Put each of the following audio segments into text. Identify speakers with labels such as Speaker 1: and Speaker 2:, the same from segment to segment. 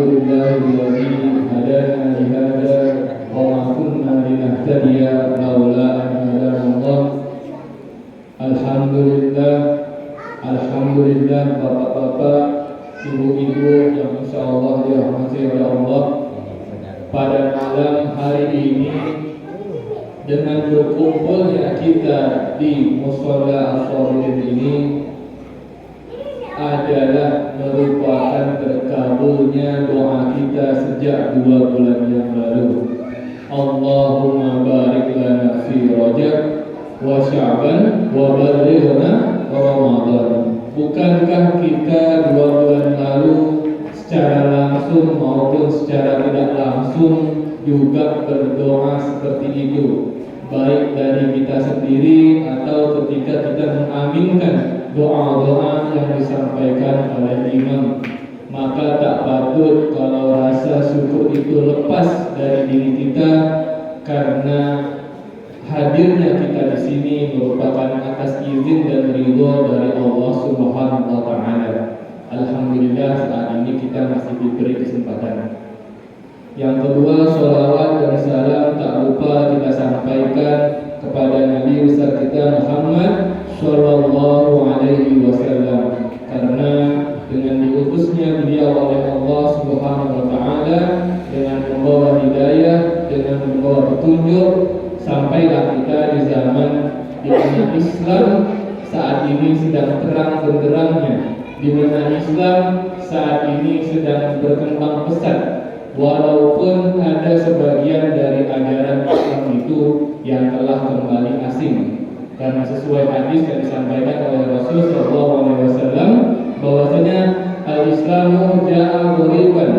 Speaker 1: Alhamdulillahilladzi hadana li hadza wa ma kunna linahtadiya laula an hadana Allah. Alhamdulillah bapak-bapak, ibu-ibu yang insyaallah dirahmati oleh Allah. Pada malam hari ini dengan berkumpulnya kita di Mushola As-Solihin ini adalah merupakan terkabulnya doa kita sejak 2 bulan yang lalu. Allahumma barik lana fi Rajab wa Sya'ban wa balighna Ramadan. Bukankah kita 2 bulan lalu secara langsung maupun secara tidak langsung juga berdoa seperti itu, baik dari kita sendiri atau ketika kita mengaminkan doa-doa yang disampaikan oleh imam? Maka tak patut kalau rasa syukur itu lepas dari diri kita, karena hadirnya kita di sini merupakan atas izin dan ridho dari Allah Subhanahu wa taala. Alhamdulillah saat ini kita masih diberi kesempatan. Yang kedua, sholawat dan salam tak lupa kita sampaikan kepada Nabi besar kita Muhammad Sallallahu Alaihi Wasallam, karena dengan diutusnya beliau oleh Allah Subhanahu Wa Taala dengan membawa hidayah, dengan membawa petunjuk, sampailah kita di zaman di mana Islam saat ini sedang terang benderangnya, di mana Islam saat ini sedang berkembang pesat. Walaupun ada sebagian dari ajaran Islam itu yang telah kembali asing, karena sesuai hadis yang disampaikan oleh Rasul Sallallahu Alaihi Wasallam bahwasanya al-Islamu ja'a ghariban,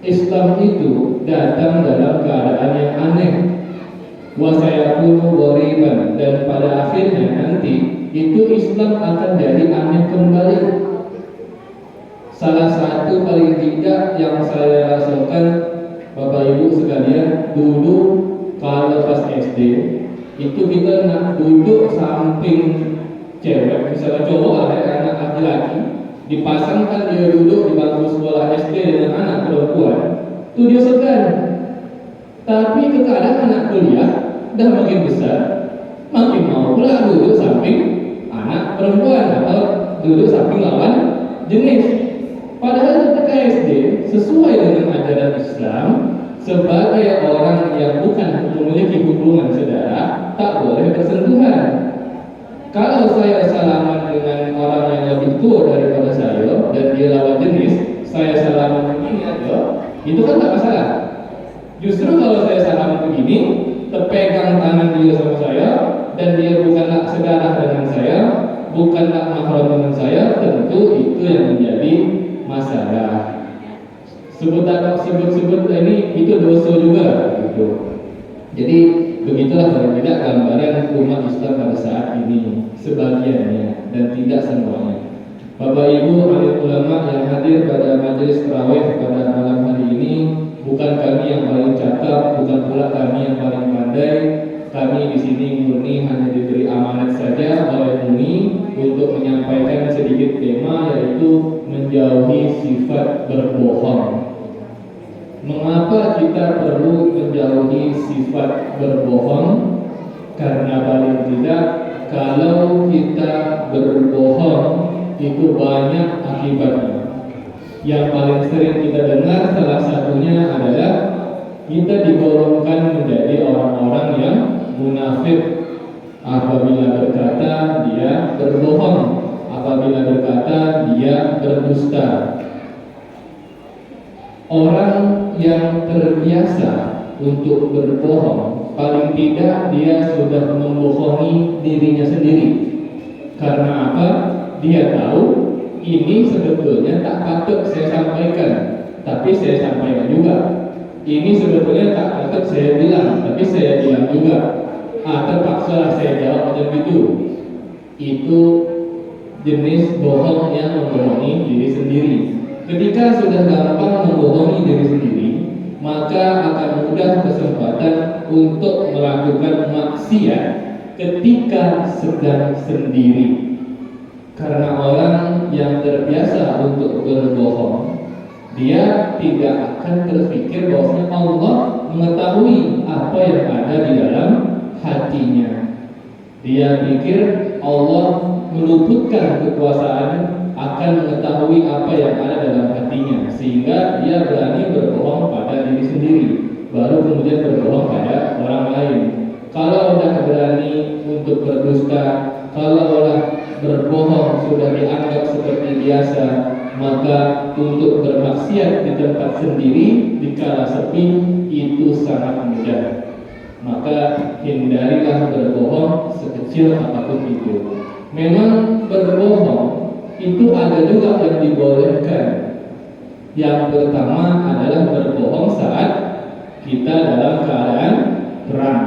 Speaker 1: Islam itu datang dalam keadaan yang aneh, wa sayakunu ghariban, dan pada akhirnya nanti itu Islam akan jadi aneh kembali. Salah satu paling tidak yang saya rasakan, Bapak Ibu sekalian, dulu kalau pas SD itu kita nak duduk samping cewek, misalnya cowok ada anak laki-laki, dipasangkan dia duduk di bangku sekolah SD dengan anak perempuan, itu dia segan. Tapi keadaan anak kuliah dah makin besar, makin mau pula duduk samping anak perempuan atau duduk samping lawan jenis. Padahal ketika SD sesuai dengan ajaran Islam, sebagai orang yang bukan memiliki hubungan saudara tak boleh bersentuhan. Kalau saya salaman dengan orang yang lebih tua daripada saya dan dia lawan jenis, saya salaman begini aja, itu kan tak masalah. Justru kalau saya salaman begini, terpegang tangan dia sama saya dan dia bukanlah saudara dengan saya, bukanlah mahram dengan saya, tentu itu yang menjadi masalah. Sebut ini itu dosa juga gitu. Jadi begitulah paling tidak gambaran umat Islam pada saat ini, sebagiannya dan tidak semuanya. Bapak Ibu alim ulama yang hadir pada majelis tarawih pada malam hari ini, bukan kami yang paling cakap, bukan pula kami yang paling pandai. Kami di sini murni hanya diberi amanat saja oleh Umi untuk menyampaikan sedikit tema, yaitu menjauhi sifat berbohong. Mengapa kita perlu menjauhi sifat berbohong? Karena paling tidak kalau kita berbohong itu banyak akibatnya. Yang paling sering kita dengar salah satunya adalah kita digolongkan menjadi orang-orang yang munafik. Apabila berkata dia berbohong, apabila berkata dia berdusta. Orang yang terbiasa untuk berbohong, paling tidak dia sudah membohongi dirinya sendiri. Karena apa? Dia tahu ini sebetulnya tak patut saya sampaikan, tapi saya sampaikan juga. Ini sebetulnya tak patut saya bilang, tapi saya bilang juga. Terpaksa saya jawab macam itu. Itu jenis bohong yang membohongi diri sendiri. Ketika sudah gampang membohongi diri sendiri, maka akan mudah kesempatan untuk melakukan maksiat ketika sedang sendiri. Karena orang yang terbiasa untuk berbohong, dia tidak akan berpikir bahwasanya Allah mengetahui apa yang ada di dalam hatinya. Dia pikir Allah meluputkan kekuasaan akan mengetahui apa yang ada dalam hatinya, sehingga dia berani berbohong pada diri sendiri, baru kemudian berbohong pada orang lain. Kalau sudah berani untuk berdusta, kalau sudah berbohong sudah dianggap seperti biasa, maka untuk bermaksiat di tempat sendiri di kala sepi itu sangat mudah. Maka hindarilah berbohong sekecil apapun itu. Memang berbohong itu ada juga yang dibolehkan. Yang pertama adalah berbohong saat kita dalam keadaan perang.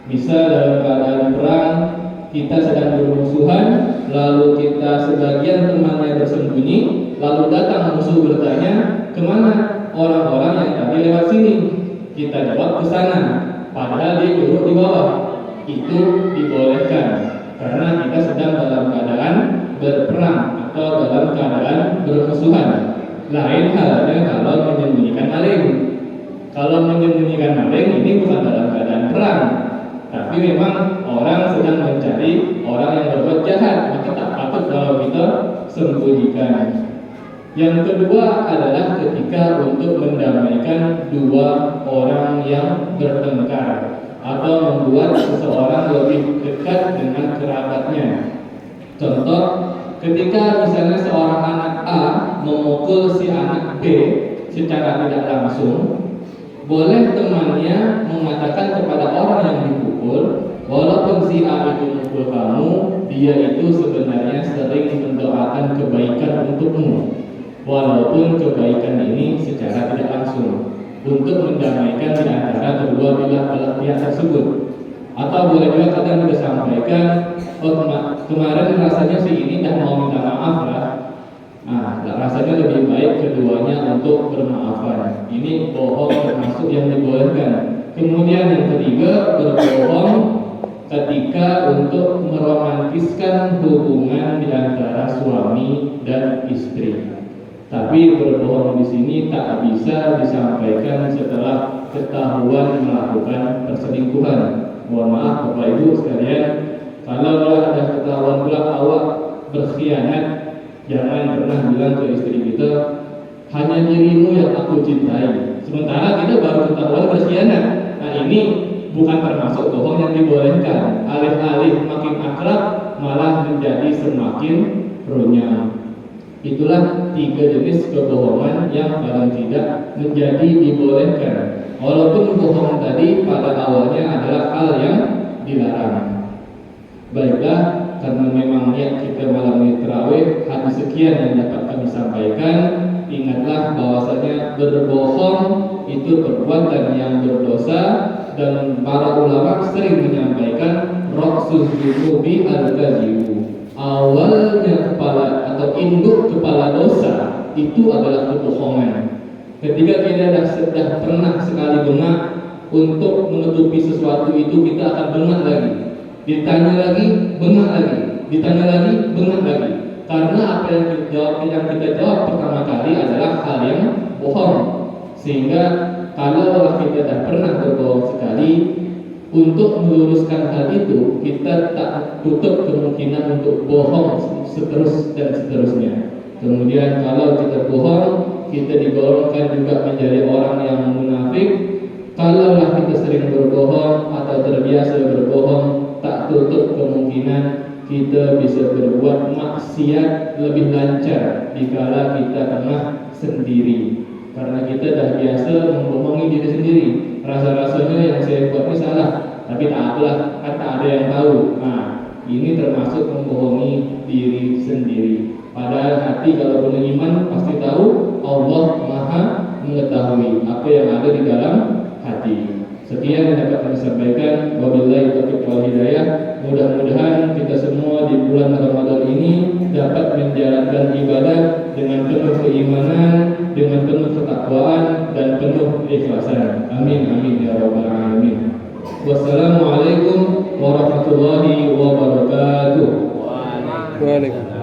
Speaker 1: Misal dalam keadaan perang kita sedang bermusuhan, lalu kita sebagian temannya bersembunyi, lalu datang musuh bertanya, kemana orang-orang yang tadi lewat sini? Kita jawab ke sana, padahal dia duduk di bawah. Itu dibolehkan karena kita sedang dalam keadaan berperang atau dalam keadaan bermusuhan. Lain halnya kalau menyembunyikan maling. Kalau menyembunyikan maling ini bukan dalam keadaan perang, tapi memang orang sedang mencari orang yang berbuat jahat, maka tak patut kalau kita sembunyikan. Yang kedua adalah ketika untuk mendamaikan dua orang yang bertengkar atau membuat seseorang lebih dekat dengan kerabatnya. Contoh, ketika misalnya seorang anak A memukul si anak B secara tidak langsung, boleh temannya mengatakan kepada orang yang dipukul, walaupun si A itu memukul kamu, dia itu sebenarnya sering mendoakan kebaikan untukmu, walaupun kebaikan ini secara tidak langsung, untuk mendamaikan di antara kedua belah pihak tersebut. Atau boleh juga kadang kita sampaikan, oh kemarin rasanya si ini dah mau minta maaf lah. Nah, rasanya lebih baik keduanya untuk bermaafan. Ini bohong termasuk yang dibolehkan. Kemudian yang ketiga, berbohong ketika untuk meromantiskan hubungan di antara suami dan istri. Tapi berbohong di sini tak bisa disampaikan setelah ketahuan melakukan perselingkuhan. Mohon maaf Bapak Ibu sekalian, kalau ada ketahuan pula awak berkhianat, jangan pernah bilang ke istri kita, hanya dirimu yang aku cintai, sementara kita baru ketahuan berkhianat. Nah, ini bukan termasuk bohong yang dibolehkan. Alih-alih makin akrab, malah menjadi semakin runyam. Itulah 3 jenis kebohongan yang paling tidak menjadi dibolehkan. Walaupun bohong tadi pada awalnya adalah hal yang dilarang. Baiklah, karena memang niat kita malam ini tarawih, hadis sekian yang dapat kami sampaikan. Ingatlah bahwasanya berbohong itu perbuatan yang berdosa, dan para ulama sering menyampaikan ra'sus dzunubi al-kadzibu. Awalnya kepala atau induk kepala dosa itu adalah kebohongan. Ketika kita sudah pernah sekali bengak untuk menutupi sesuatu itu, kita akan bengak lagi. Ditanya lagi, bengak lagi. Ditanya lagi, bengak lagi. Karena apa yang kita jawab pertama kali adalah hal yang bohong. Sehingga kalau kita sudah pernah berbohong sekali, untuk meluruskan hal itu, kita tak tutup kemungkinan untuk bohong seterus dan seterusnya. Kemudian kalau kita bohong, kita digolongkan juga menjadi orang yang munafik. Kalaulah kita sering berbohong atau terbiasa berbohong, tak tutup kemungkinan kita bisa berbuat maksiat lebih lancar dikala kita tengah sendiri. Karena kita dah biasa membohongi diri sendiri. Rasa-rasanya yang saya buat ini salah, tapi tak apalah, kan tak ada yang tahu. Nah, ini termasuk membohongi diri sendiri. Padahal hati kalau punya iman pasti tahu Allah Maha mengetahui apa yang ada di dalam hati. Sekian yang dapat kami sampaikan. Wabillahi taufiq wal hidayah. Mudah-mudahan kita semua di bulan Ramadan ini dapat menjalankan ibadah dengan penuh keimanan, dengan penuh ketakwaan dan penuh keikhlasan. Amin amin ya rabbal alamin. Wassalamualaikum warahmatullahi wabarakatuh.
Speaker 2: Waalaikumsalam.